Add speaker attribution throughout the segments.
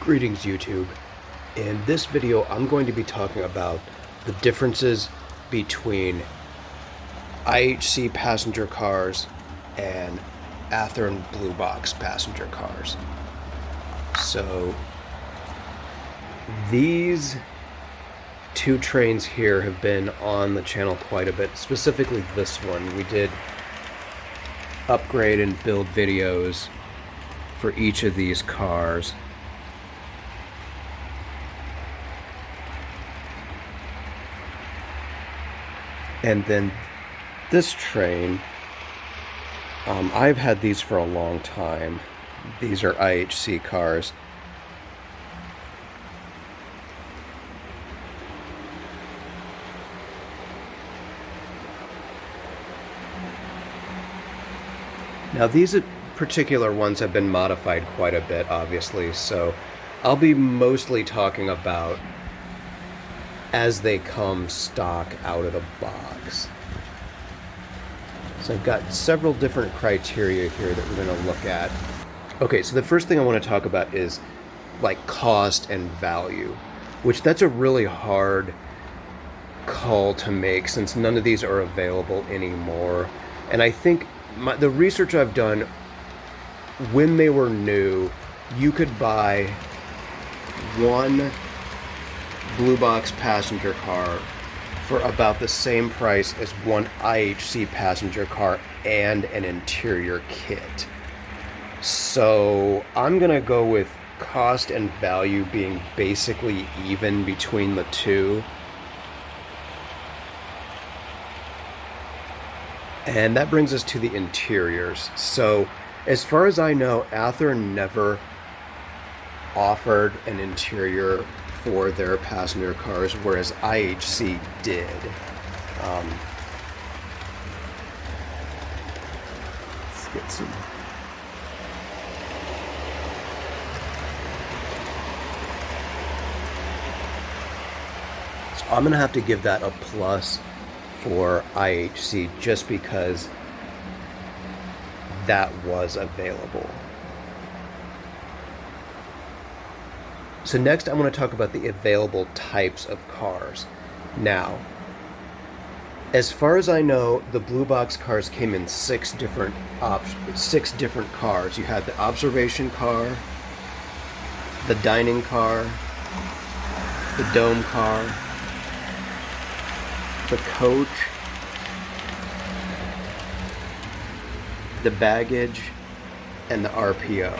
Speaker 1: Greetings YouTube. In this video I'm going to be talking about the differences between IHC passenger cars and Athearn Blue Box passenger cars. So these two trains here have been on the channel quite a bit, specifically this one. We did upgrade and build videos for each of these cars. And then this train, I've had these for a long time. These are IHC cars. Now these particular ones have been modified quite a bit, obviously, so I'll be mostly talking about as they come stock out of the box. So I've got several different criteria here that we're going to look at. Okay, so the first thing I want to talk about is like cost and value, which that's a really hard call to make since none of these are available anymore. And I think the research I've done, when they were new, you could buy one Blue Box passenger car for about the same price as one IHC passenger car and an interior kit. So I'm gonna go with cost and value being basically even between the two. And that brings us to the interiors. So as far as I know, Athearn never offered an interior for their passenger cars, whereas IHC did. Let's get some. So I'm gonna have to give that a plus for IHC just because that was available. So next I want to talk about the available types of cars. Now, as far as I know, the Blue Box cars came in six different cars. You had the observation car, the dining car, the dome car, the coach, the baggage, and the RPO.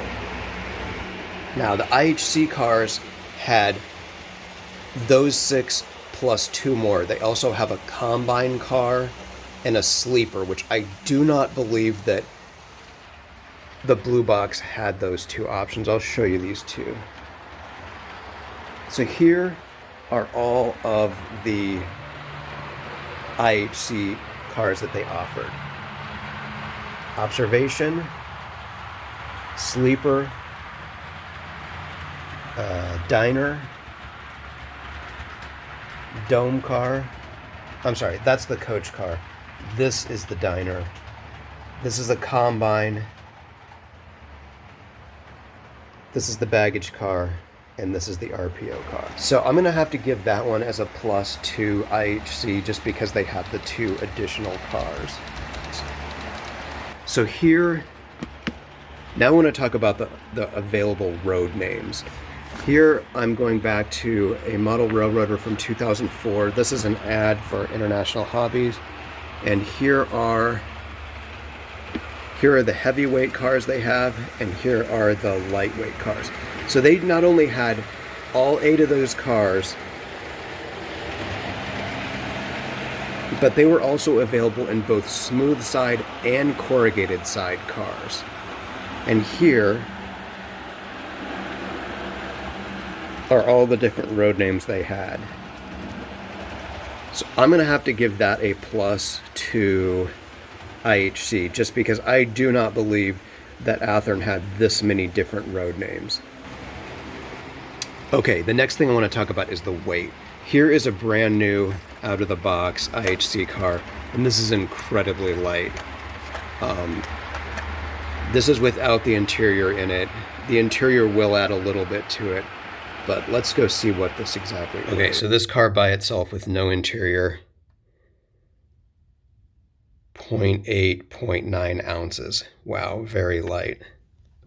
Speaker 1: Now, the IHC cars had those six plus two more. They also have a combine car and a sleeper, which I do not believe that the Blue Box had those two options. I'll show you these two. So here are all of the IHC cars that they offered. Observation, sleeper, diner, dome car. I'm sorry, that's the coach car. This is the diner. This is the combine. This is the baggage car. And this is the RPO car. So I'm going to have to give that one as a plus to IHC just because they have the two additional cars. So here, now I want to talk about the available road names. Here I'm going back to a model railroader from 2004. This is an ad for International Hobbies. And here are the heavyweight cars they have, and here are the lightweight cars. So they not only had all 8 of those cars, but they were also available in both smooth side and corrugated side cars. And here are all the different road names they had. So I'm gonna have to give that a plus to IHC just because I do not believe that Athearn had this many different road names. Okay, the next thing I want to talk about is the weight. Here is a brand new out of the box IHC car, and this is incredibly light. This is without the interior in it. The interior will add a little bit to it, but let's go see what this exactly is. Okay, so this car by itself with no interior, 0.8, 0.9 ounces. Wow, very light.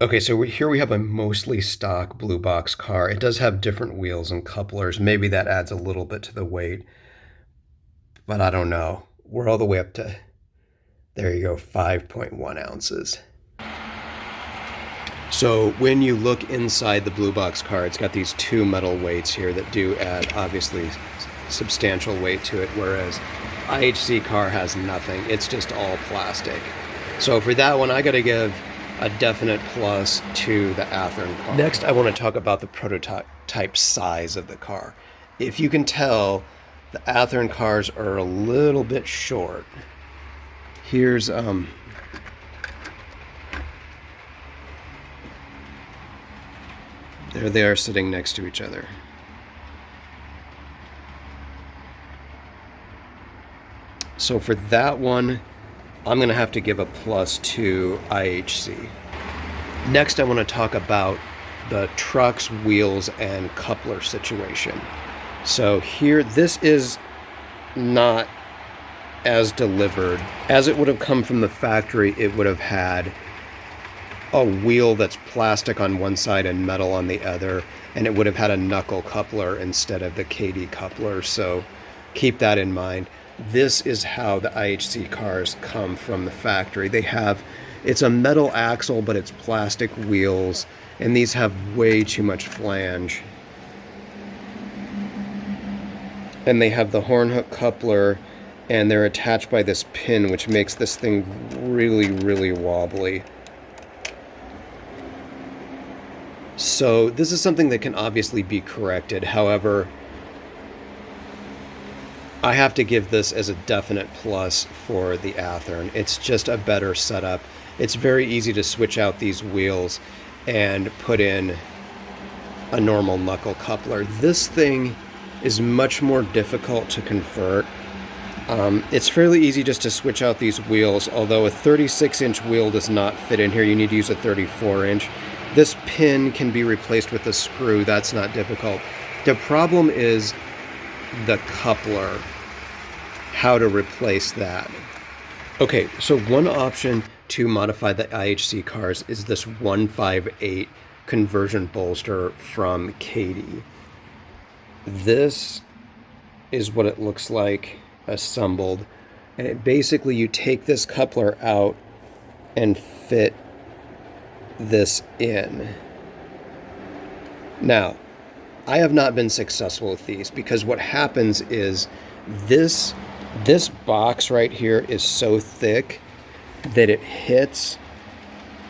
Speaker 1: Okay, so here we have a mostly stock blue box car. It does have different wheels and couplers. Maybe that adds a little bit to the weight, but I don't know. We're all the way up to, there you go, 5.1 ounces. So when you look inside the blue box car, it's got these two metal weights here that do add obviously substantial weight to it, whereas IHC car has nothing. It's just all plastic. So for that one, I got to give a definite plus to the Athearn car. Next, I want to talk about the prototype size of the car. If you can tell, the Athearn cars are a little bit short. Here's there they are sitting next to each other. So for that one, I'm going to have to give a plus to IHC. Next, I want to talk about the truck's wheels and coupler situation. So here, this is not as delivered. As it would have come from the factory, it would have had a wheel that's plastic on one side and metal on the other, and it would have had a knuckle coupler instead of the KD coupler, so keep that in mind. This is how the IHC cars come from the factory. It's a metal axle, but it's plastic wheels, and these have way too much flange. And they have the horn hook coupler, and they're attached by this pin, which makes this thing really, really wobbly. So this is something that can obviously be corrected. However, I have to give this as a definite plus for the Athearn. It's just a better setup. It's very easy to switch out these wheels and put in a normal knuckle coupler. This thing is much more difficult to convert. It's fairly easy just to switch out these wheels, although a 36-inch wheel does not fit in here. You need to use a 34-inch. This pin can be replaced with a screw. That's not difficult. The problem is the coupler, how to replace that. Okay, so one option to modify the IHC cars is this 158 conversion bolster from KD. This is what it looks like assembled, and it basically, you take this coupler out and fit this in. Now, I have not been successful with these because what happens is this box right here is so thick that it hits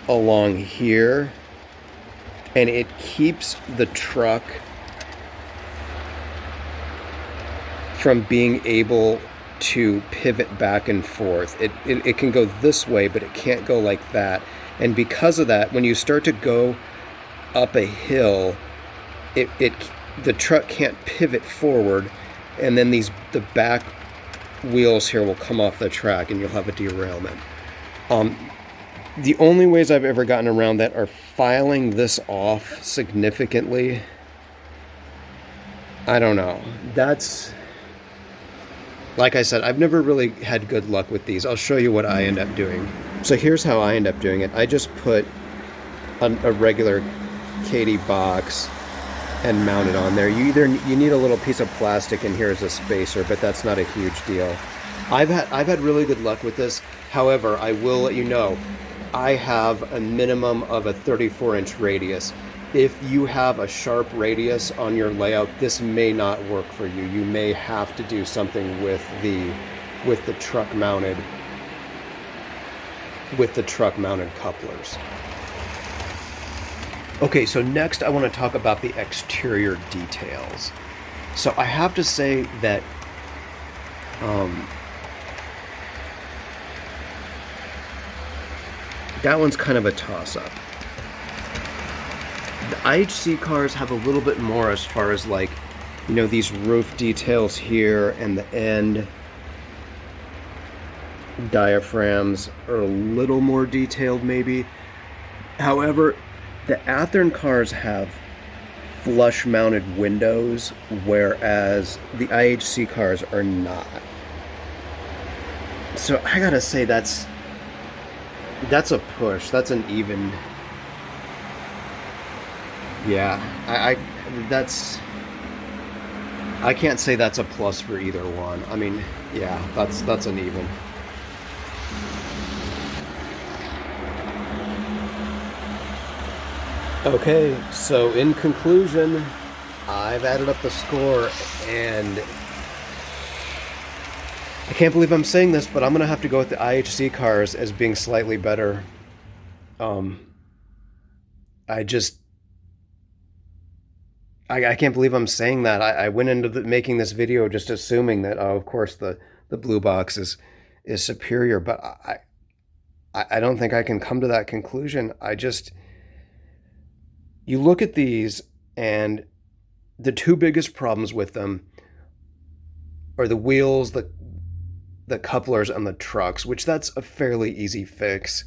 Speaker 1: along here, and it keeps the truck from being able to pivot back and forth. It can go this way, but it can't go like that. And because of that, when you start to go up a hill, the truck can't pivot forward, and then the back wheels here will come off the track and you'll have a derailment. The only ways I've ever gotten around that are filing this off significantly. I don't know. That's, like I said, I've never really had good luck with these. I'll show you what I end up doing. So here's how I end up doing it. I just put a regular KD box and mount it on there. You need a little piece of plastic in here as a spacer, but that's not a huge deal. I've had really good luck with this. However, I will let you know, I have a minimum of a 34-inch radius. If you have a sharp radius on your layout, this may not work for you. You may have to do something with the truck mounted couplers. Okay, so next I want to talk about the exterior details. So I have to say that that one's kind of a toss-up. The IHC cars have a little bit more as far as, like, you know, these roof details here and the end diaphragms are a little more detailed maybe. However, The Athearn cars have flush mounted windows, whereas the IHC cars are not. So I gotta say that's a push. That's an even. Yeah, that's. I can't say that's a plus for either one. I mean, yeah, that's an even. Okay, so in conclusion, I've added up the score, and I can't believe I'm saying this, but I'm gonna have to go with the IHC cars as being slightly better. Um, I just I can't believe I'm saying that. I went into making this video just assuming that, oh, of course, the blue box is superior, but I don't think I can come to that conclusion. You look at these, and the two biggest problems with them are the wheels, the couplers, and the trucks, which that's a fairly easy fix.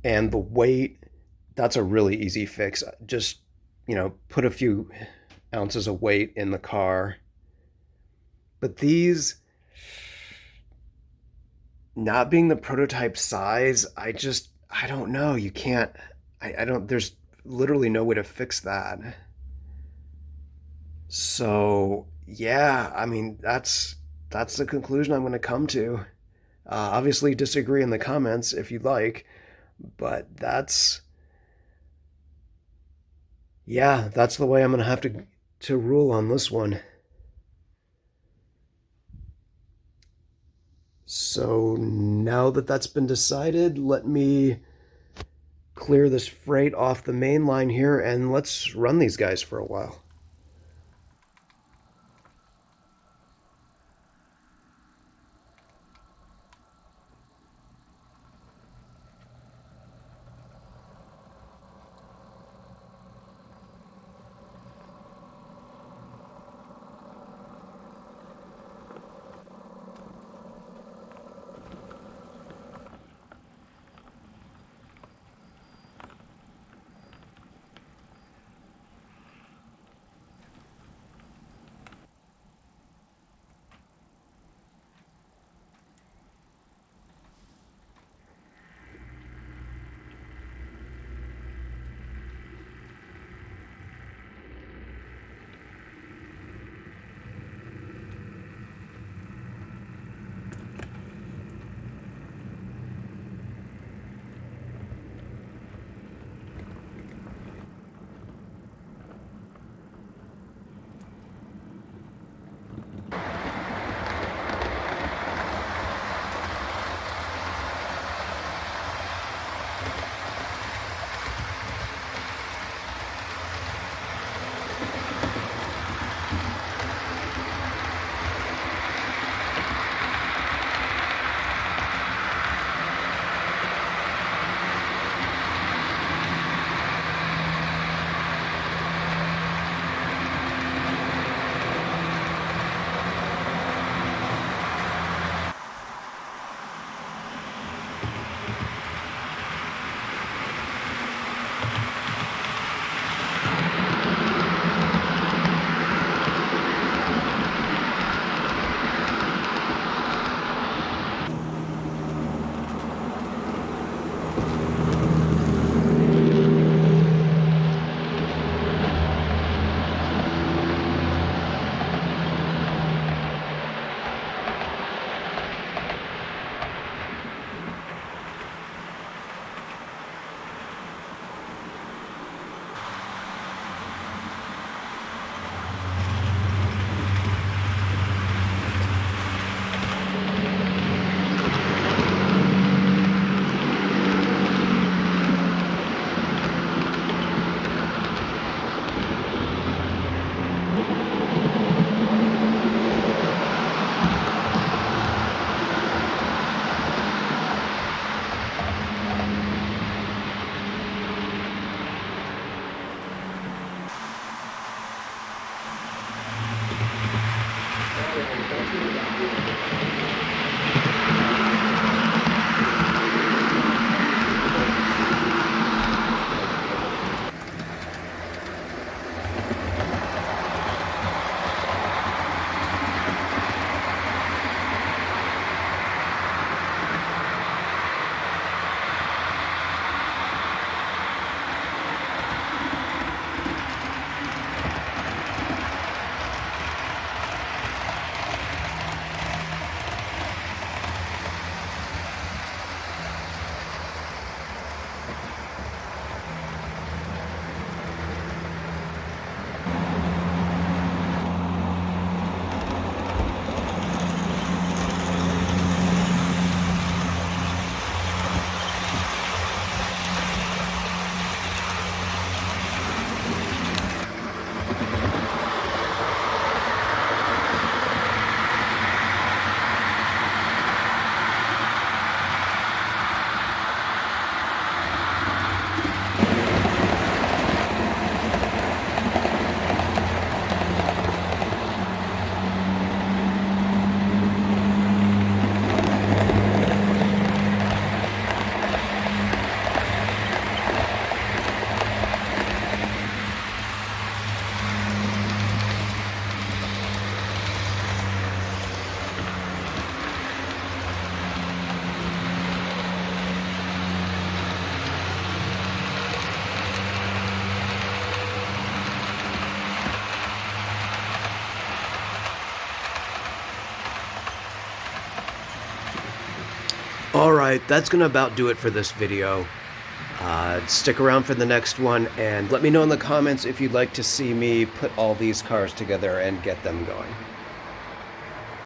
Speaker 1: And the weight, that's a really easy fix. Just, put a few ounces of weight in the car. But these, not being the prototype size, I don't know. You can't, I don't, there's literally no way to fix that. So, yeah, I mean, that's the conclusion I'm going to come to. Obviously, disagree in the comments if you'd like, but that's the way I'm going to have to rule on this one. So now that that's been decided, let me clear this freight off the main line here, and let's run these guys for a while. Alright, that's gonna about do it for this video. Stick around for the next one, and let me know in the comments if you'd like to see me put all these cars together and get them going.